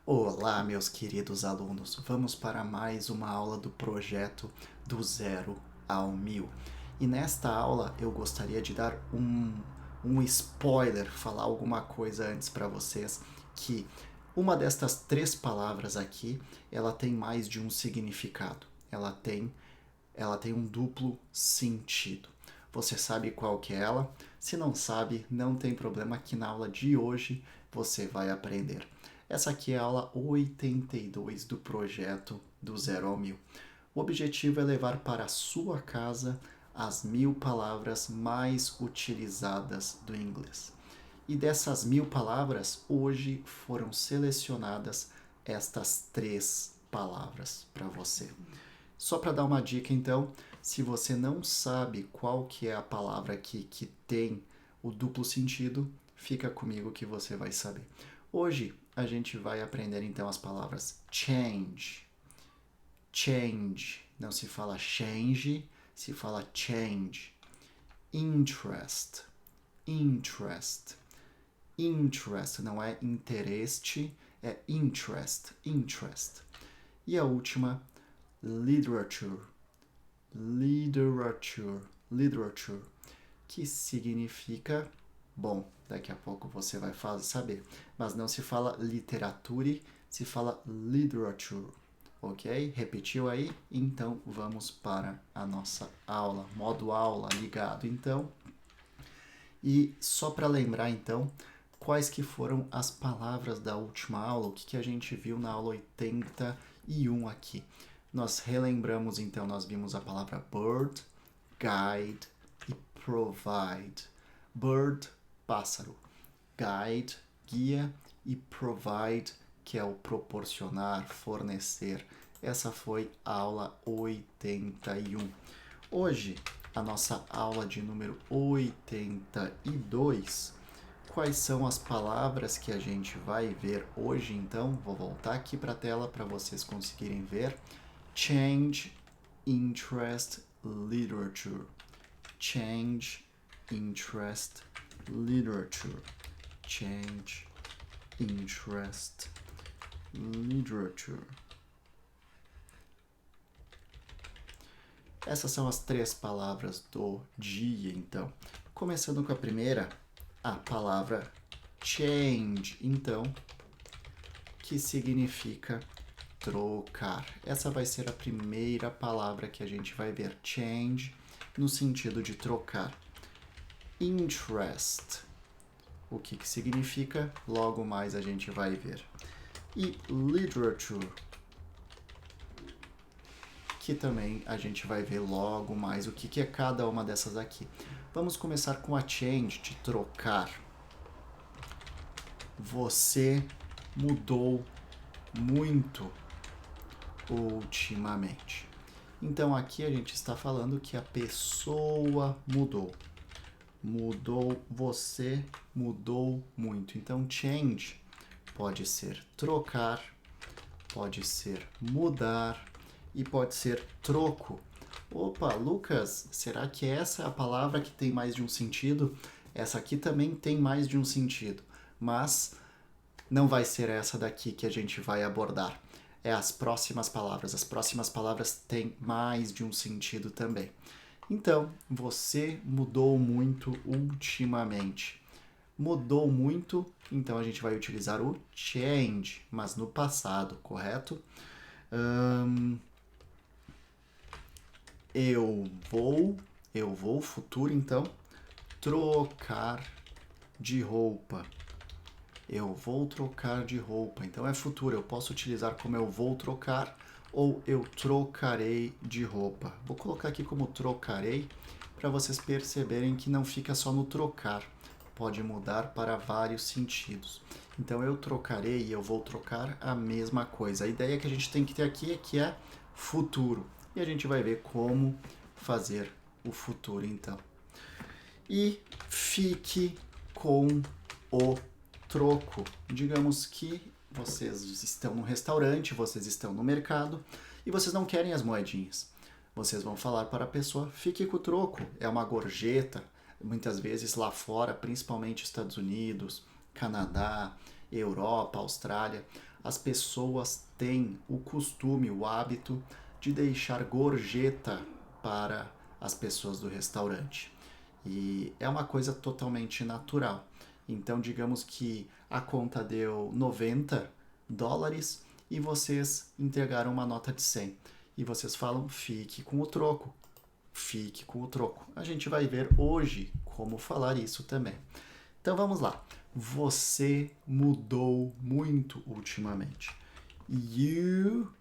Olá, meus queridos alunos. Vamos para mais uma aula do projeto do zero ao 1000. E nesta aula eu gostaria de dar um spoiler, falar alguma coisa antes para vocês, que uma destas três palavras aqui, ela tem mais de um significado. Ela tem um duplo sentido. Você sabe qual que é ela? Se não sabe, não tem problema, que na aula de hoje você vai aprender. Essa aqui é a aula 82 do projeto do zero ao 1000. O objetivo é levar para a sua casa as 1000 palavras mais utilizadas do inglês. E dessas 1000 palavras, hoje foram selecionadas estas três palavras para você. Só para dar uma dica, então, se você não sabe qual que é a palavra aqui que tem o duplo sentido, fica comigo que você vai saber. Hoje a gente vai aprender então as palavras change, change, não se fala change, se fala change. Interest, interest, interest, não é intereste, é interest, interest. E a última, literature, literature, literature, que significa, bom, daqui a pouco você vai saber, mas não se fala literature, se fala literature, ok? Repetiu aí? Então vamos para a nossa aula, modo aula ligado então. E só para lembrar então, quais que foram as palavras da última aula, o que a gente viu na aula 81 aqui. Nós relembramos então, nós vimos a palavra bird, guide e provide. Bird, pássaro. Guide, guia, e provide, que é o proporcionar, fornecer. Essa foi a aula 81. Hoje, a nossa aula de número 82. Quais são as palavras que a gente vai ver hoje, então? Vou voltar aqui para a tela para vocês conseguirem ver. Change, interest, literature. Change, interest, literature. Change, interest, literature. Essas são as três palavras do dia, então. Começando com a primeira, a palavra change, então, que significa trocar. Essa vai ser a primeira palavra que a gente vai ver. Change, no sentido de trocar. Interest, o que significa? Logo mais a gente vai ver. E literature, que também a gente vai ver logo mais o que é cada uma dessas aqui. Vamos começar com a change, de trocar. Você mudou muito ultimamente. Então aqui a gente está falando que a pessoa mudou. Mudou, você mudou muito. Então change pode ser trocar, pode ser mudar e pode ser troco. Opa, Lucas, será que essa é a palavra que tem mais de um sentido? Essa aqui também tem mais de um sentido, mas não vai ser essa daqui que a gente vai abordar. É as próximas palavras. As próximas palavras têm mais de um sentido também. Então, você mudou muito ultimamente. Mudou muito, então a gente vai utilizar o change, mas no passado, correto? Eu vou, futuro então, trocar de roupa. Eu vou trocar de roupa. Então é futuro, eu posso utilizar como eu vou trocar ou eu trocarei de roupa. Vou colocar aqui como trocarei para vocês perceberem que não fica só no trocar. Pode mudar para vários sentidos. Então eu trocarei e eu vou trocar a mesma coisa. A ideia que a gente tem que ter aqui é que é futuro. E a gente vai ver como fazer o futuro então. E fique com o troco. Digamos que vocês estão no restaurante, vocês estão no mercado e vocês não querem as moedinhas. Vocês vão falar para a pessoa, fique com o troco. É uma gorjeta, muitas vezes lá fora, principalmente Estados Unidos, Canadá, Europa, Austrália. as pessoas têm o costume, o hábito de deixar gorjeta para as pessoas do restaurante. E é uma coisa totalmente natural. Então, digamos que a conta deu $90 e vocês entregaram uma nota de 100. E vocês falam, fique com o troco. Fique com o troco. A gente vai ver hoje como falar isso também. Então vamos lá. Você mudou muito ultimamente. You.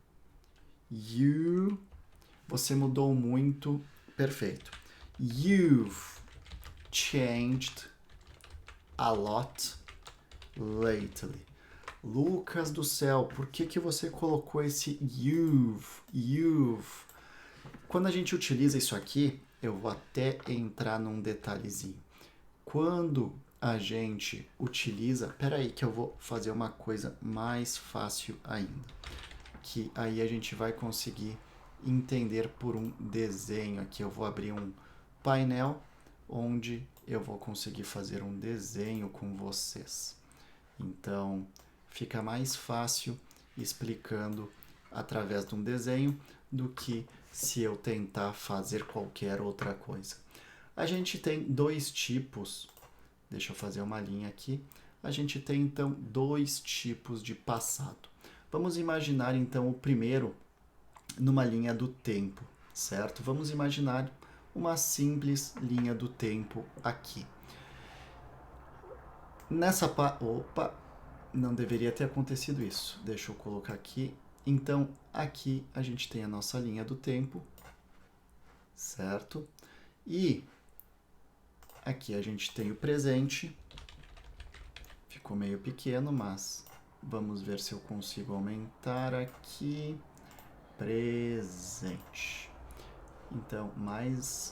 Você mudou muito. Perfeito. You've changed a lot lately. Lucas do céu, por que você colocou esse you've? Quando a gente utiliza isso aqui, eu vou até entrar num detalhezinho. Quando a gente utiliza... Peraí que eu vou fazer uma coisa mais fácil ainda. Que aí a gente vai conseguir entender por um desenho aqui. Eu vou abrir um painel onde eu vou conseguir fazer um desenho com vocês. Então, fica mais fácil explicando através de um desenho do que se eu tentar fazer qualquer outra coisa. A gente tem dois tipos, deixa eu fazer uma linha aqui. A gente tem então dois tipos de passado. Vamos imaginar então o primeiro numa linha do tempo, certo? Vamos imaginar uma simples linha do tempo aqui. Opa, não deveria ter acontecido isso. Deixa eu colocar aqui. Então, aqui a gente tem a nossa linha do tempo, certo? E aqui a gente tem o presente. Ficou meio pequeno, mas vamos ver se eu consigo aumentar aqui. Presente. Então,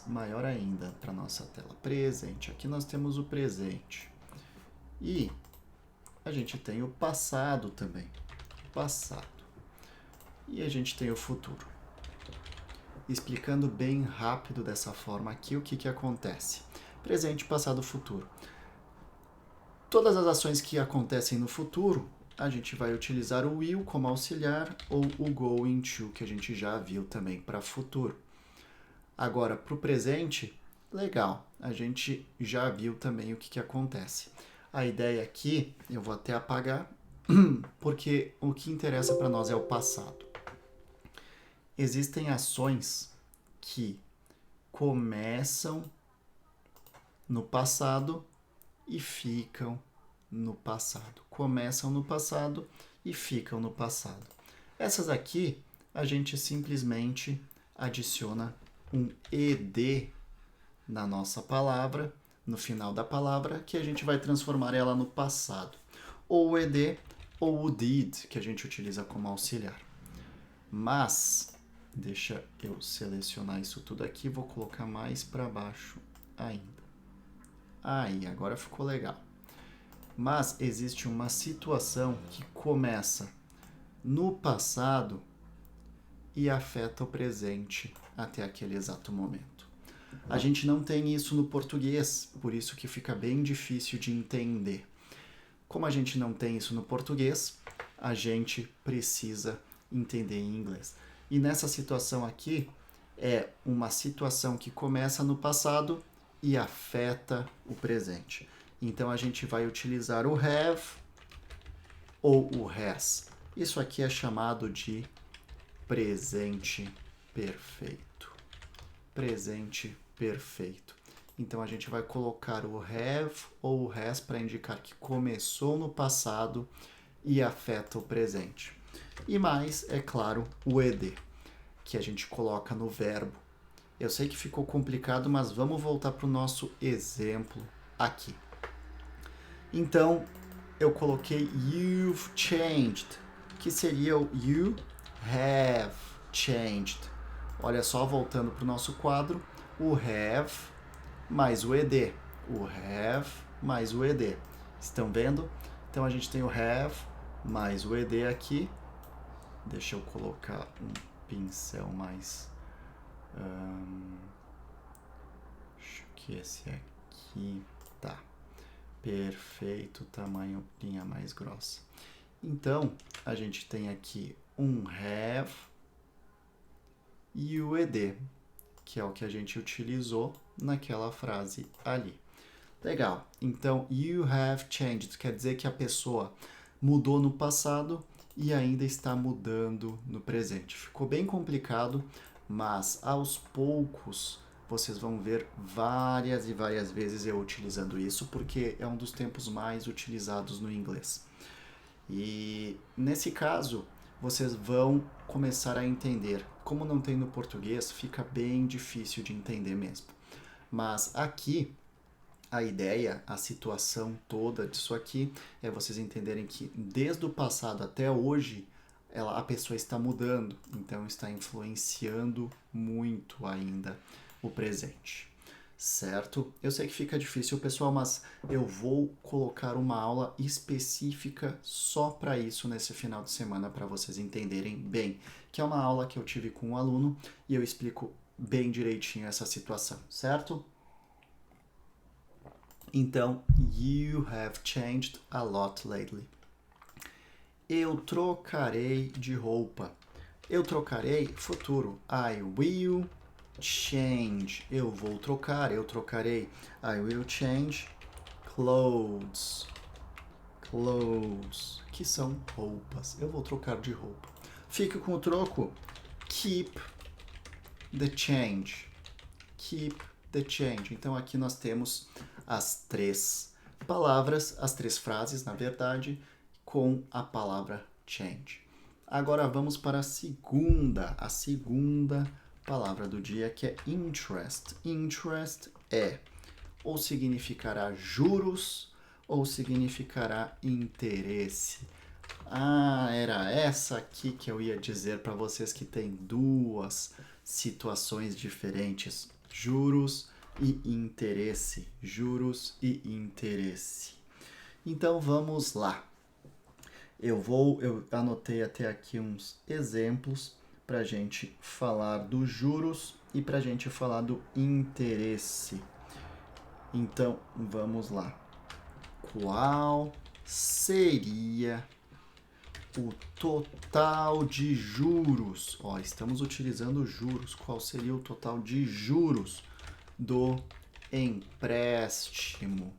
maior ainda para nossa tela. Presente. Aqui nós temos o presente. E a gente tem o passado também. Passado. E a gente tem o futuro. Explicando bem rápido dessa forma aqui o que acontece. Presente, passado, futuro. Todas as ações que acontecem no futuro, a gente vai utilizar o will como auxiliar ou o going to, que a gente já viu também para futuro. Agora, para o presente, legal, a gente já viu também o que acontece. A ideia aqui, eu vou até apagar, porque o que interessa para nós é o passado. Existem ações que começam no passado e ficam no passado. Começam no passado e ficam no passado. Essas aqui, a gente simplesmente adiciona um ed na nossa palavra, no final da palavra, que a gente vai transformar ela no passado. Ou o ed ou o did, que a gente utiliza como auxiliar. Mas, deixa eu selecionar isso tudo aqui, vou colocar mais para baixo ainda. Aí, agora ficou legal. Mas existe uma situação que começa no passado e afeta o presente até aquele exato momento. A gente não tem isso no português, por isso que fica bem difícil de entender. Como a gente não tem isso no português, a gente precisa entender em inglês. E nessa situação aqui, é uma situação que começa no passado e afeta o presente. Então, a gente vai utilizar o have ou o has. Isso aqui é chamado de presente perfeito. Presente perfeito. Então, a gente vai colocar o have ou o has para indicar que começou no passado e afeta o presente. E mais, é claro, o ed, que a gente coloca no verbo. Eu sei que ficou complicado, mas vamos voltar para o nosso exemplo aqui. Então, eu coloquei you've changed, que seria o you have changed. Olha só, voltando para o nosso quadro, o have mais o ed. O have mais o ed. Estão vendo? Então, a gente tem o have mais o ed aqui. Deixa eu colocar um pincel mais... acho que esse aqui tá perfeito, tamanho linha mais grossa. Então, a gente tem aqui um have e o ed, que é o que a gente utilizou naquela frase ali. Legal. Então, you have changed quer dizer que a pessoa mudou no passado e ainda está mudando no presente. Ficou bem complicado, mas aos poucos vocês vão ver várias e várias vezes eu utilizando isso, porque é um dos tempos mais utilizados no inglês. E nesse caso, vocês vão começar a entender. Como não tem no português, fica bem difícil de entender mesmo. Mas aqui, a ideia, a situação toda disso aqui é vocês entenderem que desde o passado até hoje, a pessoa está mudando, então está influenciando muito ainda o presente. Certo? Eu sei que fica difícil, pessoal, mas eu vou colocar uma aula específica só para isso nesse final de semana para vocês entenderem bem, que é uma aula que eu tive com um aluno e eu explico bem direitinho essa situação, certo? Então, you have changed a lot lately. Eu trocarei de roupa. Eu trocarei, futuro. I will change. Eu vou trocar, eu trocarei. I will change clothes. Clothes, que são roupas. Eu vou trocar de roupa. Fique com o troco. Keep the change. Keep the change. Então aqui nós temos as três palavras, as três frases, na verdade, com a palavra change. Agora vamos para a segunda palavra do dia, que é interest. Interest é ou significará juros ou significará interesse. Ah, era essa aqui que eu ia dizer para vocês, que tem duas situações diferentes: juros e interesse. Juros e interesse. Então vamos lá. Eu anotei até aqui uns exemplos para a gente falar dos juros e para a gente falar do interesse. Então vamos lá. Qual seria o total de juros? Ó, estamos utilizando juros. Qual seria o total de juros do empréstimo?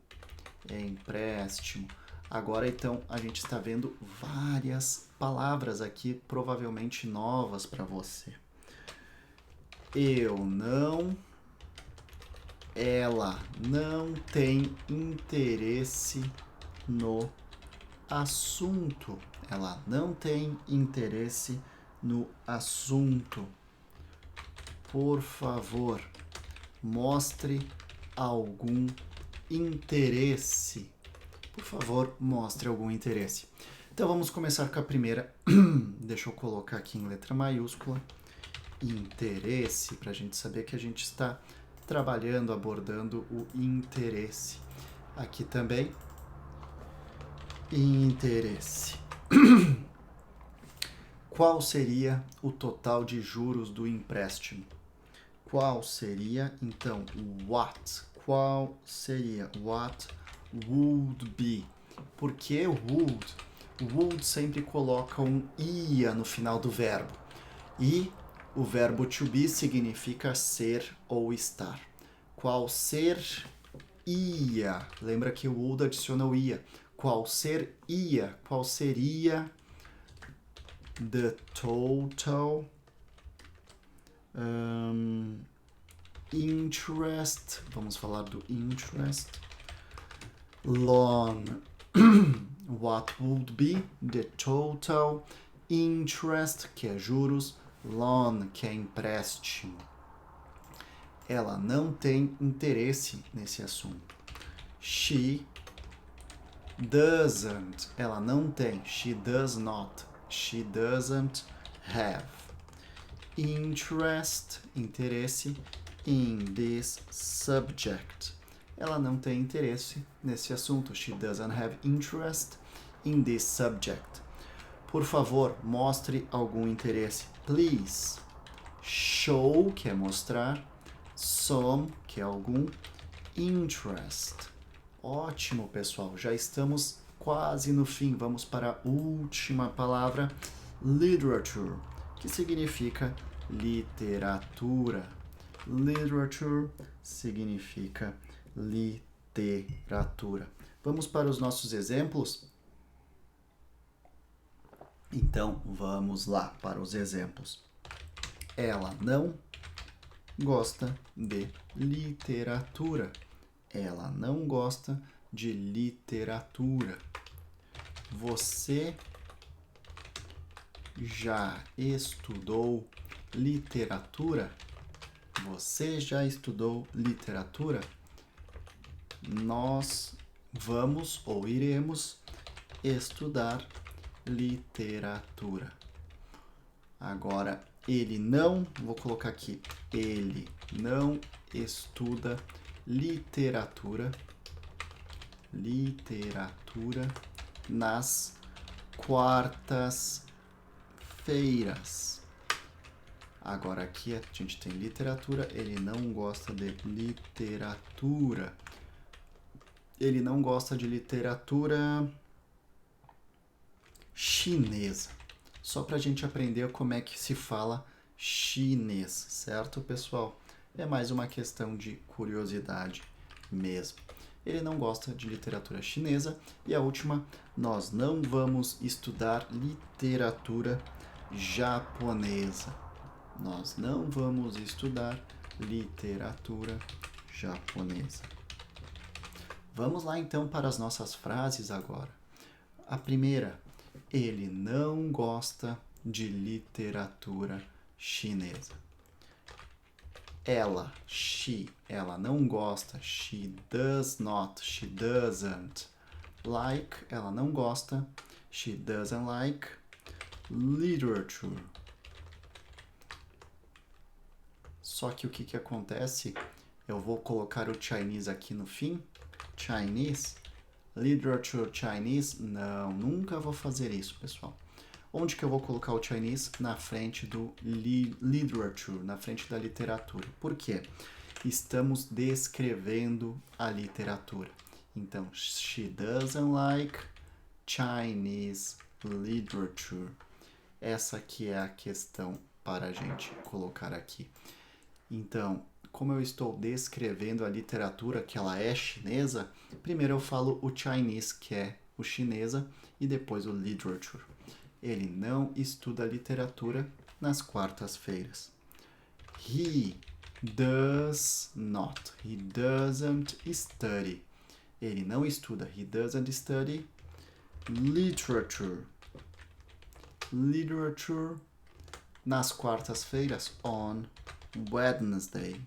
Empréstimo. Agora, então, a gente está vendo várias palavras aqui, provavelmente novas para você. Eu não, ela não tem interesse no assunto. Ela não tem interesse no assunto. Por favor, mostre algum interesse. Por favor, mostre algum interesse. Então vamos começar com a primeira. Deixa eu colocar aqui em letra maiúscula. Interesse, para a gente saber que a gente está trabalhando, abordando o interesse. Aqui também, interesse. Qual seria o total de juros do empréstimo? Qual seria, então, what? Qual seria? What would be? Por que would? Would sempre coloca um ia no final do verbo. E o verbo to be significa ser ou estar. Qual ser ia? Lembra que o would adiciona o ia. Qual ser ia? Qual seria the total interest? Vamos falar do interest. Loan. What would be the total interest, que é juros, loan, que é empréstimo. Ela não tem interesse nesse assunto. She doesn't. Ela não tem. She does not. She doesn't have interest, interesse, in this subject. Ela não tem interesse nesse assunto. She doesn't have interest in this subject. Por favor, mostre algum interesse. Please. Show, que é mostrar. Some, que é algum. Interest. Ótimo, pessoal. Já estamos quase no fim. Vamos para a última palavra, literature, que significa literatura. Literature significa literatura. Vamos para os nossos exemplos? Então, vamos lá para os exemplos. Ela não gosta de literatura. Ela não gosta de literatura. Você já estudou literatura? Você já estudou literatura? Nós vamos ou iremos estudar literatura. Agora, ele não, vou colocar aqui, ele não estuda literatura nas quartas-feiras. Agora aqui a gente tem literatura, ele não gosta de literatura. Ele não gosta de literatura chinesa. Só para a gente aprender como é que se fala chinês, certo, pessoal? É mais uma questão de curiosidade mesmo. Ele não gosta de literatura chinesa. E a última, nós não vamos estudar literatura japonesa. Nós não vamos estudar literatura japonesa. Vamos lá então para as nossas frases agora. A primeira, ele não gosta de literatura chinesa. Ela, ela não gosta. She does not, she doesn't. Like, ela não gosta. She doesn't like literature. Só que o que acontece? Eu vou colocar o Chinese aqui no fim. Chinese. Literature Chinese. Não, nunca vou fazer isso, pessoal. Onde que eu vou colocar o Chinese? Na frente do literature, na frente da literatura. Por quê? Estamos descrevendo a literatura. Então, she doesn't like Chinese literature. Essa aqui é a questão para a gente colocar aqui. Então, como eu estou descrevendo a literatura, que ela é chinesa, primeiro eu falo o Chinese, que é o chinesa, e depois o literature. Ele não estuda literatura nas quartas-feiras. He does not. He doesn't study. Ele não estuda. He doesn't study literature. Literature nas quartas-feiras, on Wednesday.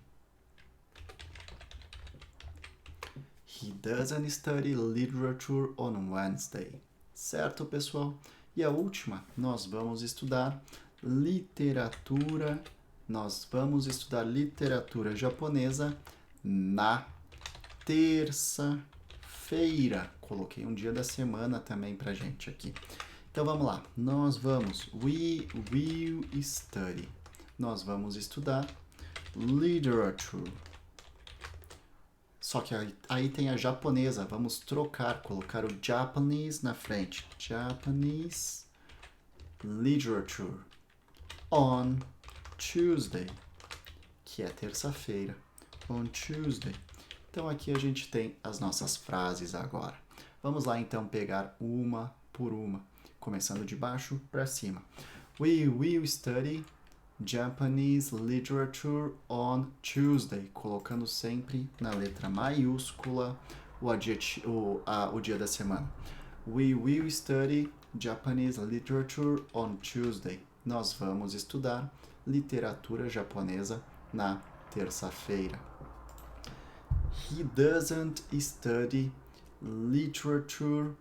He doesn't study literature on Wednesday. Certo, pessoal? E a última, nós vamos estudar literatura. Nós vamos estudar literatura japonesa na terça-feira. Coloquei um dia da semana também pra gente aqui. Então vamos lá. We will study. Nós vamos estudar literature. Só que aí tem a japonesa. Vamos trocar, colocar o Japanese na frente. Japanese literature on Tuesday, que é terça-feira. On Tuesday. Então aqui a gente tem as nossas frases agora. Vamos lá então pegar uma por uma, começando de baixo para cima. We will study Japanese literature on Tuesday, colocando sempre na letra maiúscula o dia da semana. We will study Japanese literature on Tuesday. Nós vamos estudar literatura japonesa na terça-feira. He doesn't study literature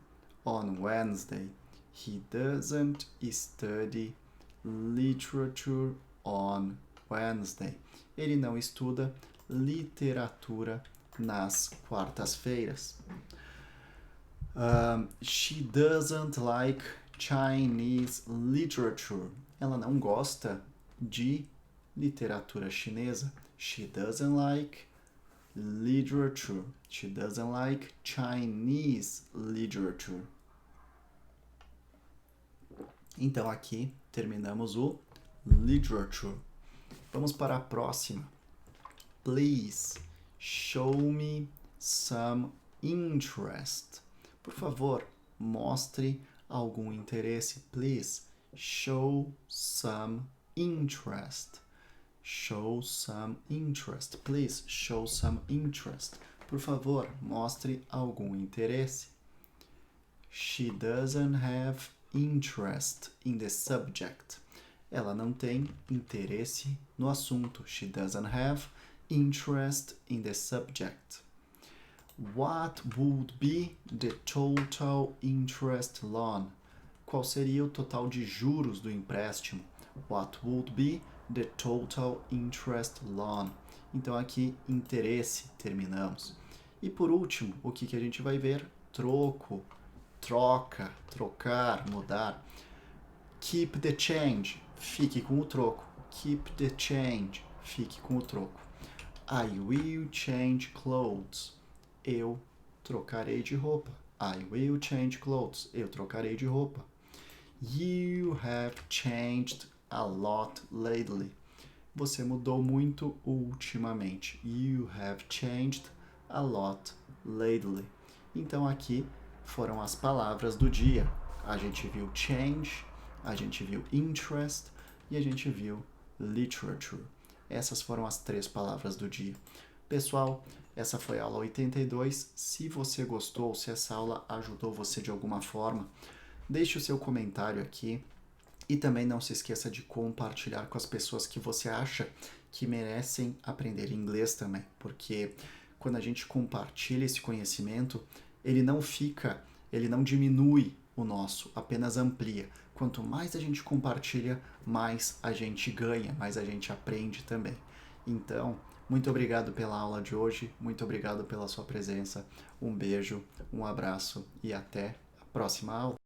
on Wednesday. He doesn't study literature on Wednesday. Ele não estuda literatura nas quartas-feiras. She doesn't like Chinese literature. Ela não gosta de literatura chinesa. She doesn't like literature. She doesn't like Chinese literature. Então aqui terminamos o literature. Vamos para a próxima. Please show me some interest. Por favor, mostre algum interesse. Please show some interest. Show some interest. Please show some interest. Por favor, mostre algum interesse. She doesn't have interest in the subject. Ela não tem interesse no assunto. She doesn't have interest in the subject. What would be the total interest loan? Qual seria o total de juros do empréstimo? What would be the total interest loan? Então aqui, interesse, terminamos. E por último, o que a gente vai ver? Troco, troca, trocar, mudar. Keep the change, fique com o troco. Keep the change, fique com o troco. I will change clothes. Eu trocarei de roupa. I will change clothes. Eu trocarei de roupa. You have changed a lot lately. Você mudou muito ultimamente. You have changed a lot lately. Então aqui foram as palavras do dia. A gente viu change, a gente viu interest e a gente viu literature. Essas foram as 3 palavras do dia. Pessoal, essa foi a aula 82. Se você gostou, se essa aula ajudou você de alguma forma, deixe o seu comentário aqui. E também não se esqueça de compartilhar com as pessoas que você acha que merecem aprender inglês também. Porque quando a gente compartilha esse conhecimento, ele não diminui o nosso, apenas amplia. Quanto mais a gente compartilha, mais a gente ganha, mais a gente aprende também. Então, muito obrigado pela aula de hoje, muito obrigado pela sua presença. Um beijo, um abraço e até a próxima aula.